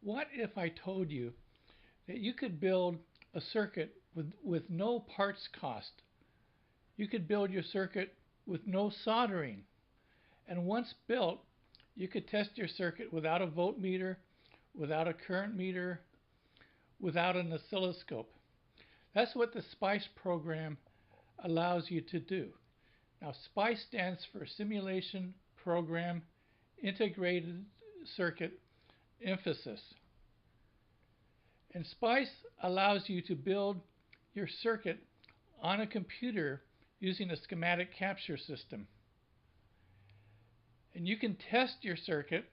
What if I told you that you could build a circuit with no parts cost? You could build your circuit with no soldering. And once built, you could test your circuit without a voltmeter, without a current meter, without an oscilloscope. That's what the SPICE program allows you to do. Now, SPICE stands for Simulation Program Integrated Circuit Emphasis. And SPICE allows you to build your circuit on a computer using a schematic capture system. And you can test your circuit,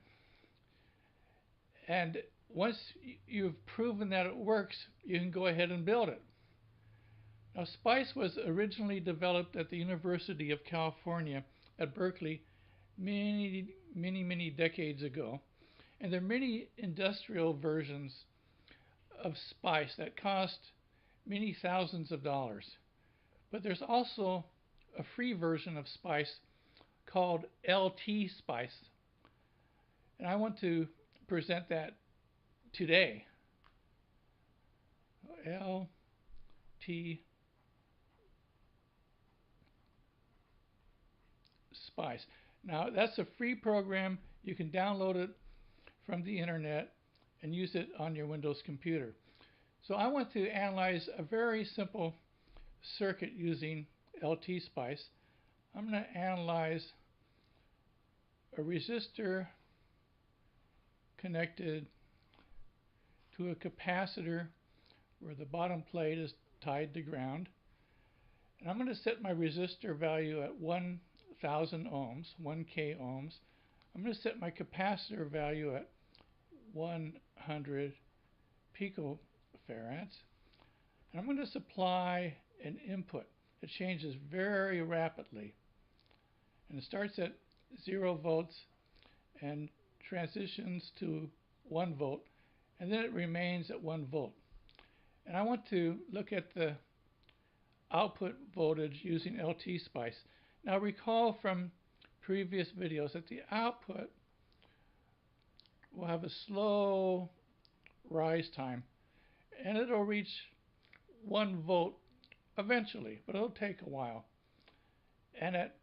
and once you've proven that it works, you can go ahead and build it. Now, SPICE was originally developed at the University of California at Berkeley many decades ago, and there are many industrial versions of SPICE that cost many thousands of dollars. But there's also a free version of SPICE called LTspice, and I want to present that today. LTspice. Now, that's a free program. You can download it from the internet and use it on your Windows computer. So I want to analyze a very simple circuit using LTspice. I'm going to analyze a resistor connected to a capacitor where the bottom plate is tied to ground. And I'm going to set my resistor value at 1,000 ohms, 1K ohms. I'm going to set my capacitor value at 100 picofarads. And I'm going to supply an input. It changes very rapidly. And it starts at 0 volts and transitions to 1 volt, and then it remains at 1 volt. And I want to look at the output voltage using LTspice. Now, recall from previous videos that the output will have a slow rise time, and it'll reach 1 volt eventually, but it'll take a while. And at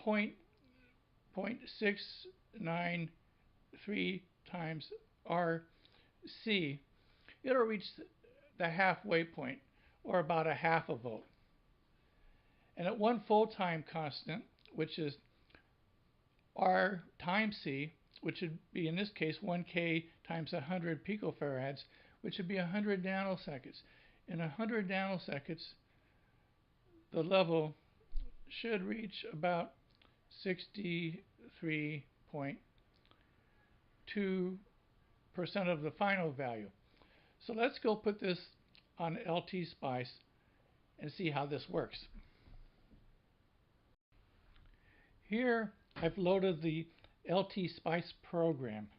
0.693 times RC, it'll reach the halfway point, or about a half a volt. And at 1 full-time constant, which is R times C, which would be in this case 1K times 100 picofarads, which would be 100 nanoseconds. In 100 nanoseconds, the level should reach about 63.2% of the final value. So let's go put this on LTspice and see how this works. Here I've loaded the LTspice program.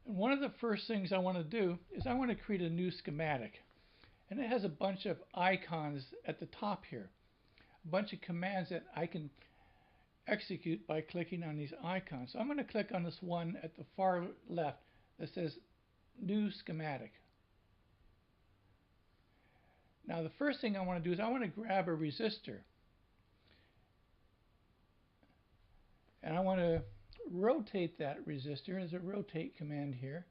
And one of the first things I want to do is I want to create a new schematic. And it has a bunch of icons at the top here. A bunch of commands that I can execute by clicking on these icons. So I'm going to click on this one at the far left that says New Schematic. Now, the first thing I want to do is I want to grab a resistor. And I want to rotate that resistor. There's a rotate command here.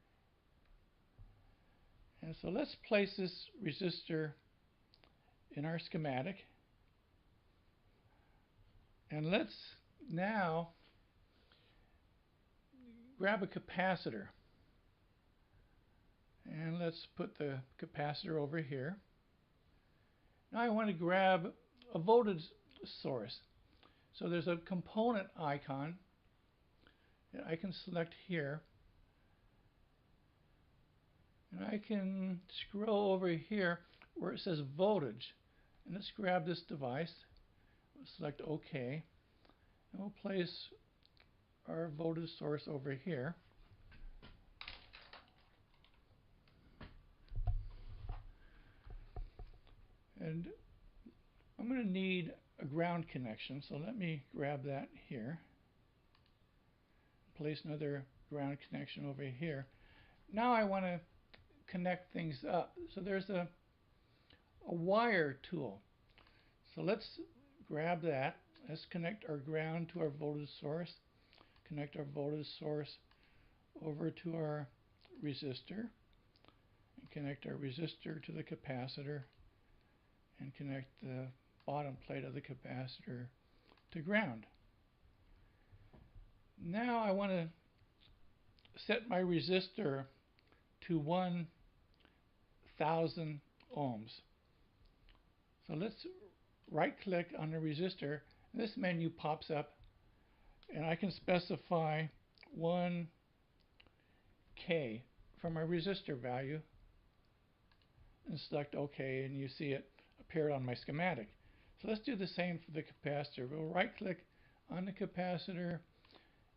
And so let's place this resistor in our schematic. And let's now grab a capacitor. And let's put the capacitor over here. Now I want to grab a voltage source. So there's a component icon that I can select here. And I can scroll over here where it says voltage. And let's grab this device. We'll select OK. And we'll place our voltage source over here. And I'm going to need a ground connection, so let me grab that here. Place another ground connection over here. now I want to connect things up. So there's a wire tool. So let's grab that. Let's connect our ground to our voltage source. Connect our voltage source over to our resistor. And connect our resistor to the capacitor. And connect the bottom plate of the capacitor to ground. Now I want to set my resistor to 1,000 ohms. So let's right click on the resistor. This menu pops up and I can specify 1K for my resistor value and select OK, and you see it appeared on my schematic. So let's do the same for the capacitor. We'll right click on the capacitor,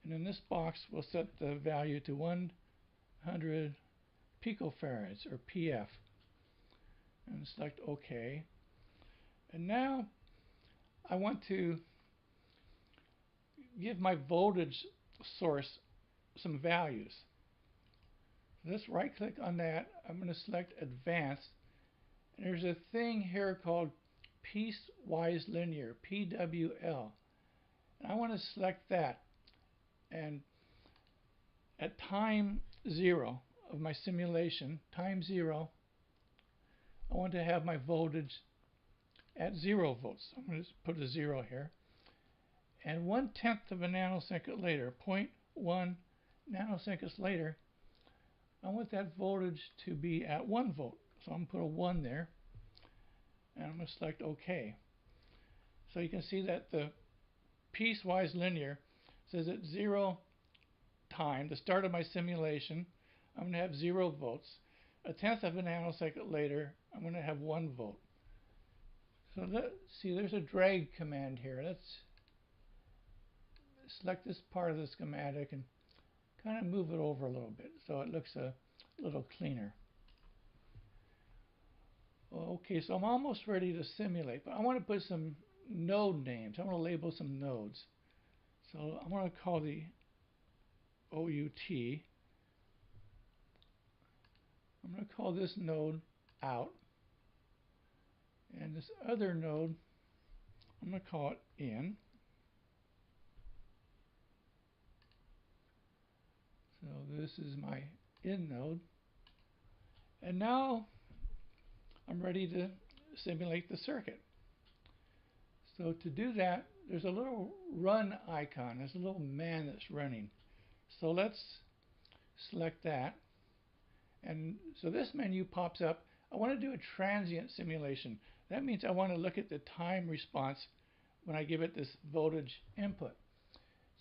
and in this box we'll set the value to 100 picofarads or PF and select OK. And now I want to give my voltage source some values. Let's right click on that. I'm going to select Advanced. And there's a thing here called Piecewise Linear, PWL. And I want to select that. And at time 0 of my simulation, time 0, I want to have my voltage at 0 volts. I'm going to put a 0 here. And 1/10 of a nanosecond later, 0.1 nanoseconds later, I want that voltage to be at 1 volt. So I'm going to put a 1 there. And I'm going to select OK. So you can see that the piecewise linear says at 0 time, the start of my simulation, I'm going to have 0 volts. 1/10 of a nanosecond later, I'm going to have 1 volt. So let's see, there's a drag command here. Let's select this part of the schematic and kind of move it over a little bit so it looks a little cleaner. Okay, so I'm almost ready to simulate, but I want to put some node names. I want to label some nodes. So I'm going to call the OUT. I'm going to call this node out. And this other node, I'm going to call it in. So this is my in node. And now I'm ready to simulate the circuit. So to do that, there's a little run icon. There's a little man that's running. So let's select that. And so this menu pops up. I want to do a transient simulation. That means I want to look at the time response when I give it this voltage input.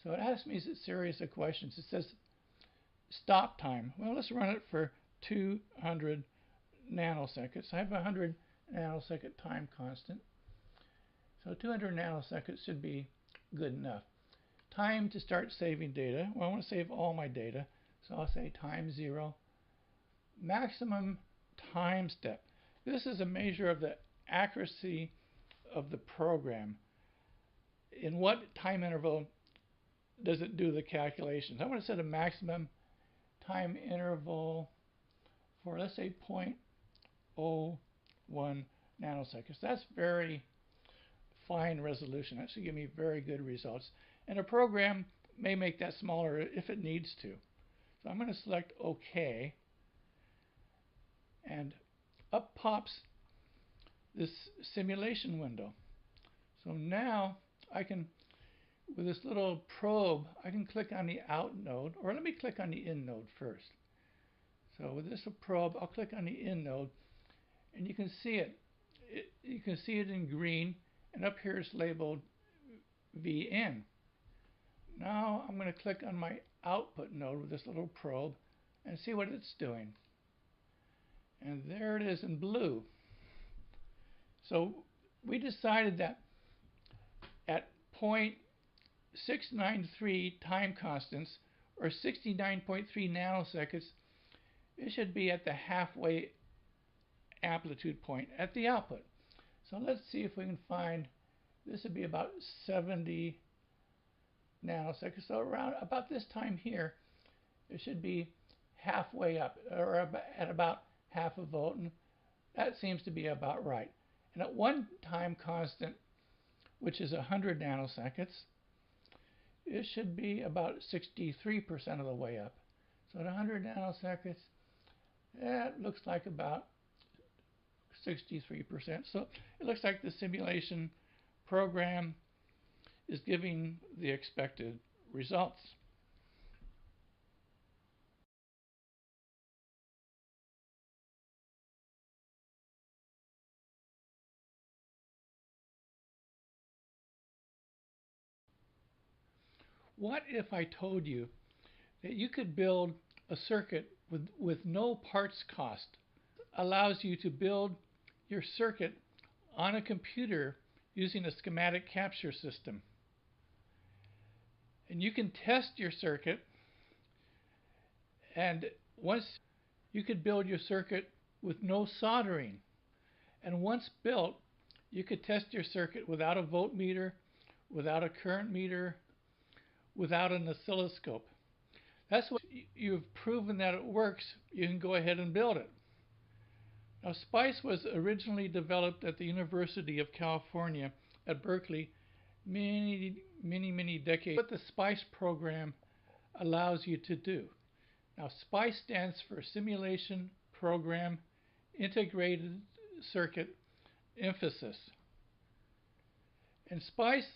So it asks me a series of questions. It says stop time. Well, let's run it for 200 nanoseconds. I have a 100 nanosecond time constant. So 200 nanoseconds should be good enough. Time to start saving data. Well, I want to save all my data. So I'll say time 0. Maximum time step. This is a measure of the accuracy of the program. In what time interval does it do the calculations? I want to set a maximum time interval for, let's say, 0.01 nanoseconds. That's very fine resolution. That should give me very good results. And a program may make that smaller if it needs to. So I'm going to select OK. And up pops this simulation window. So now I can, with this little probe, I can click on the out node, or let me click on the in node first. So with this probe, I'll click on the in node, and you can see it. You can see it in green, and up here it's labeled VN. Now I'm going to click on my output node with this little probe and see what it's doing. And there it is in blue. So we decided that at 0.693 time constants, or 69.3 nanoseconds, it should be at the halfway amplitude point at the output. So let's see if we can find, this would be about 70 nanoseconds. So around about this time here, it should be halfway up, or at about half a volt, and that seems to be about right. And at one time constant, which is 100 nanoseconds, it should be about 63% of the way up. So at 100 nanoseconds, that looks like about 63%. So it looks like the simulation program is giving the expected results. What if I told you that you could build a circuit with no parts cost? Allows you to build your circuit on a computer using a schematic capture system. And you can test your circuit, and once you could build your circuit with no soldering. And once built, you could test your circuit without a voltmeter, without a current meter, without an oscilloscope. That's what you've proven that it works. You can go ahead and build it. Now, SPICE was originally developed at the University of California at Berkeley many decades. What the SPICE program allows you to do. Now, SPICE stands for Simulation Program Integrated Circuit Emphasis. And SPICE